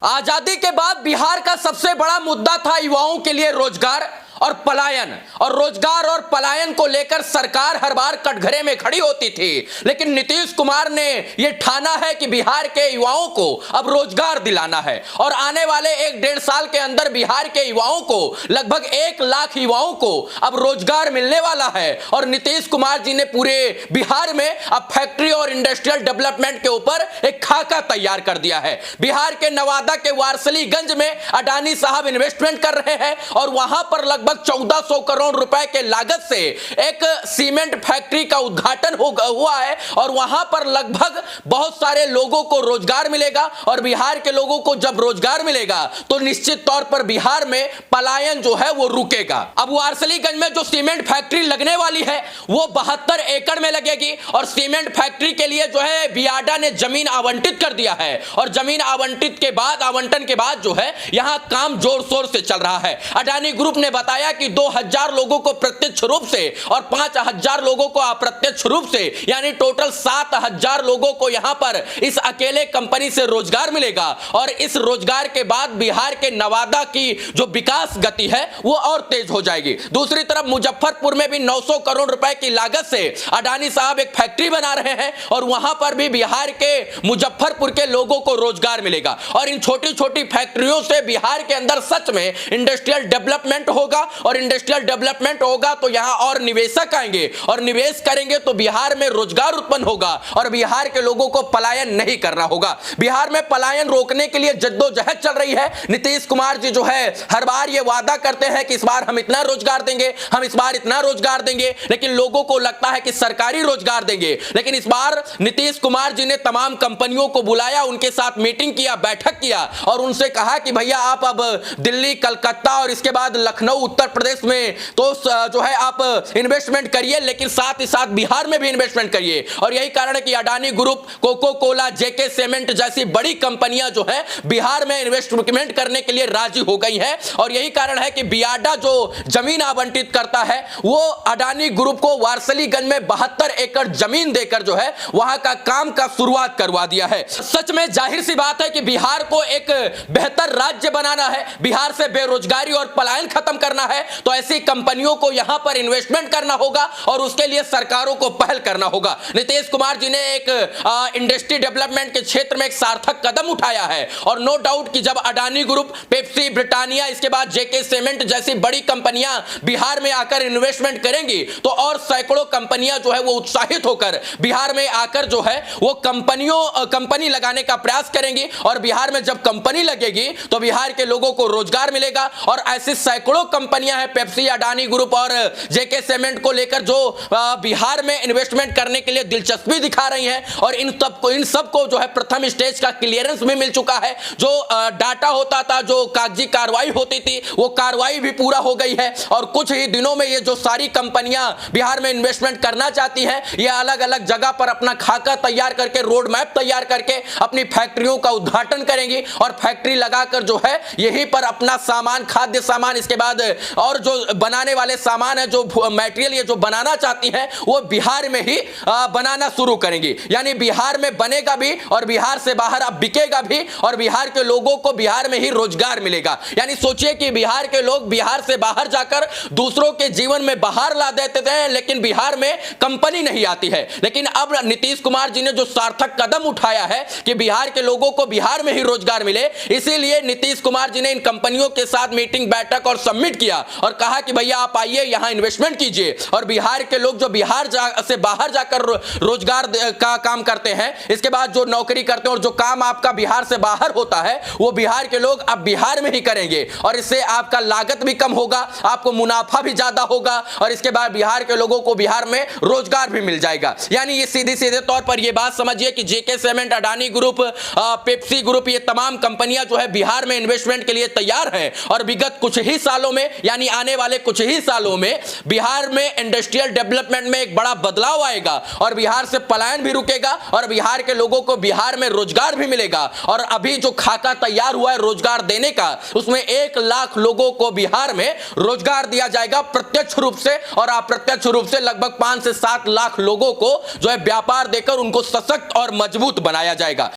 आजादी के बाद बिहार का सबसे बड़ा मुद्दा था युवाओं के लिए रोजगार और पलायन। और रोजगार और पलायन को लेकर सरकार हर बार कटघरे में खड़ी होती थी, लेकिन नीतीश कुमार ने यह ठाना है कि बिहार के युवाओं को अब रोजगार दिलाना है और आने वाले 1-1.5 साल के अंदर बिहार के युवाओं को लगभग 1 लाख युवाओं को अब रोजगार मिलने वाला है। और नीतीश कुमार जी ने पूरे बिहार में अब फैक्ट्री और इंडस्ट्रियल डेवलपमेंट के ऊपर एक खाका तैयार कर दिया है। बिहार के नवादा के वारसलीगंज में अडानी साहब इन्वेस्टमेंट कर रहे हैं और वहां पर लगभग 1400 करोड़ रुपए के लागत से एक सीमेंट फैक्ट्री का उद्घाटन हुआ है और वहां पर लगभग बहुत सारे लोगों को रोजगार मिलेगा। और बिहार के लोगों को जब रोजगार मिलेगा तो निश्चित तौर पर बिहार में पलायन जो है वो रुकेगा। अब वारसलीगंज में जो सीमेंट फैक्ट्री लगने वाली है वो 72 एकड़ में लगेगी और सीमेंट फैक्ट्री के लिए जो है बियाडा ने जमीन आवंटित कर दिया है और जमीन आवंटन के बाद जो है यहां काम जोर शोर से चल रहा है। अडानी ग्रुप ने बताया कि 2000 लोगों को प्रत्यक्ष रूप से और 5000 लोगों को अप्रत्यक्ष रूप से यानी टोटल 7000 लोगों को यहां पर इस अकेले कंपनी से रोजगार मिलेगा। और इस रोजगार के बाद बिहार के नवादा की जो विकास गति है वो और तेज हो जाएगी। दूसरी तरफ मुजफ्फरपुर में भी 900 करोड़ रुपए की लागत से अडानी साहब एक फैक्ट्री बना रहे हैं और वहां पर भी बिहार के मुजफ्फरपुर के लोगों को रोजगार मिलेगा। और इन छोटी छोटी फैक्ट्रियों से बिहार के अंदर सच में इंडस्ट्रियल डेवलपमेंट होगा और इंडस्ट्रियल डेवलपमेंट होगा तो यहां और निवेशक आएंगे और निवेश करेंगे तो बिहार में रोजगार उत्पन्न होगा और बिहार के लोगों को पलायन नहीं करना होगा। बिहार में पलायन रोकने के लिए जद्दोजहद चल रही है। नीतीश कुमार जी जो है हर बार ये वादा करते हैं कि इस बार हम इतना रोजगार देंगे, हम इस बार इतना रोजगार देंगे, लेकिन लोगों को लगता है कि सरकारी रोजगार देंगे। लेकिन इस बार नीतीश कुमार जी ने तमाम कंपनियों को बुलाया, उनके साथ मीटिंग किया, बैठक किया और उनसे कहा कि भैया आप अब दिल्ली, कलकत्ता और इसके बाद लखनऊ, उत्तर प्रदेश में तो जो है आप इन्वेस्टमेंट करिए, लेकिन साथ ही साथ बिहार में भी इन्वेस्टमेंट करिए। और यही कारण है कि अडानी ग्रुप, कोको कोला, जेके सीमेंट जैसी बड़ी कंपनियां जो है बिहार में इन्वेस्टमेंट करने के लिए राजी हो गई है। और यही कारण है कि बियाडा जो जमीन आवंटित करता है वो अडानी ग्रुप को वारसलीगंज में 72 एकड़ जमीन देकर जो है वहां का काम का शुरुआत करवा दिया है। सच में जाहिर सी बात है कि बिहार को एक बेहतर राज्य बनाना है, बिहार से बेरोजगारी और पलायन खत्म करना है तो ऐसी कंपनियों को यहां पर इन्वेस्टमेंट करना होगा और उसके लिए सरकारों को पहल करना होगा। नीतीश कुमार जी ने एक इंडस्ट्री डेवलपमेंट के क्षेत्र में एक सार्थक कदम उठाया है और नो डाउट कि जब अडानी ग्रुप, पेप्सी, ब्रिटानिया, इसके बाद जेके सीमेंट जैसी बड़ी कंपनियां बिहार में आकर इन्वेस्टमेंट करेंगी तो और सैकड़ों कंपनियां जो है वो उत्साहित होकर बिहार में आकर जो है वो कंपनी लगाने का प्रयास करेंगी। और बिहार में जब कंपनी लगेगी तो बिहार के लोगों को रोजगार मिलेगा और ऐसी सैकड़ों कंपनियां हैं, पेप्सी, अडानी ग्रुप और जेके सीमेंट को लेकर जो बिहार में इन्वेस्टमेंट करने के लिए दिलचस्पी दिखा रही हैं। और इन सबको जो है प्रथम स्टेज का क्लियरेंस भी मिल चुका है। जो डाटा होता था, जो कागजी कार्रवाई होती थी, वो कार्रवाई भी पूरा हो गई है और कुछ ही दिनों में ये जो सारी कंपनियां बिहार में इन्वेस्टमेंट करना चाहती हैं ये अलग अलग जगह पर अपना खाका तैयार करके, रोड मैप तैयार करके अपनी फैक्ट्रियों का उद्घाटन करेंगी और फैक्ट्री लगाकर जो है यहीं पर अपना सामान, खाद्य सामान, इसके बाद और जो बनाने वाले सामान है, जो मटेरियल ये जो बनाना चाहती हैं वो बिहार में ही बनाना शुरू करेंगी। यानी बिहार में बनेगा भी और बिहार से बाहर अब बिकेगा भी और बिहार के लोगों को बिहार में ही रोजगार मिलेगा। यानी सोचिए कि बिहार के लोग बिहार से बाहर जाकर दूसरों के जीवन में बाहर ला देते थे, लेकिन बिहार में कंपनी नहीं आती है। लेकिन अब नीतीश कुमार जी ने जो सार्थक कदम उठाया है कि बिहार के लोगों को बिहार में ही रोजगार मिले, इसीलिए नीतीश कुमार जी ने इन कंपनियों के साथ मीटिंग, बैठक और सबमिट किया और कहा कि भैया आप आइए, यहां इन्वेस्टमेंट कीजिए। और बिहार के लोग जो बिहार से बाहर जाकर रोजगार का काम करते हैं, इसके बाद जो नौकरी करते हैं और जो काम आपका बिहार से बाहर होता है वो बिहार के लोग अब बिहार में ही करेंगे और इससे आपका लागत भी कम होगा, आपको मुनाफा भी ज्यादा होगा और इसके बाद बिहार के लोगों को बिहार में रोजगार भी मिल जाएगा। यानी ये सीधे तौर पर ये बात समझिए कि JK cement, Adani group, Pepsi group, ये तमाम कंपनियां जो है बिहार में इन्वेस्टमेंट के लिए तैयार हैं और विगत कुछ ही सालों में, यानी आने वाले कुछ ही सालों में बिहार में इंडस्ट्रियल डेवलपमेंट में एक बड़ा बदलाव आएगा और बिहार से पलायन भी रुकेगा और बिहार के लोगों को बिहार में रोजगार भी मिलेगा। और अभी जो खाका तैयार हुआ है रोजगार देने का, उसमें 1 लाख लोगों को बिहार में रोजगार दिया जाएगा प्रत्यक्ष रूप से और अप्रत्यक्ष रूप से लगभग 5 से 7 लाख लोगों को जो है व्यापार देकर उनको सशक्त और मजबूत बनाया जाएगा।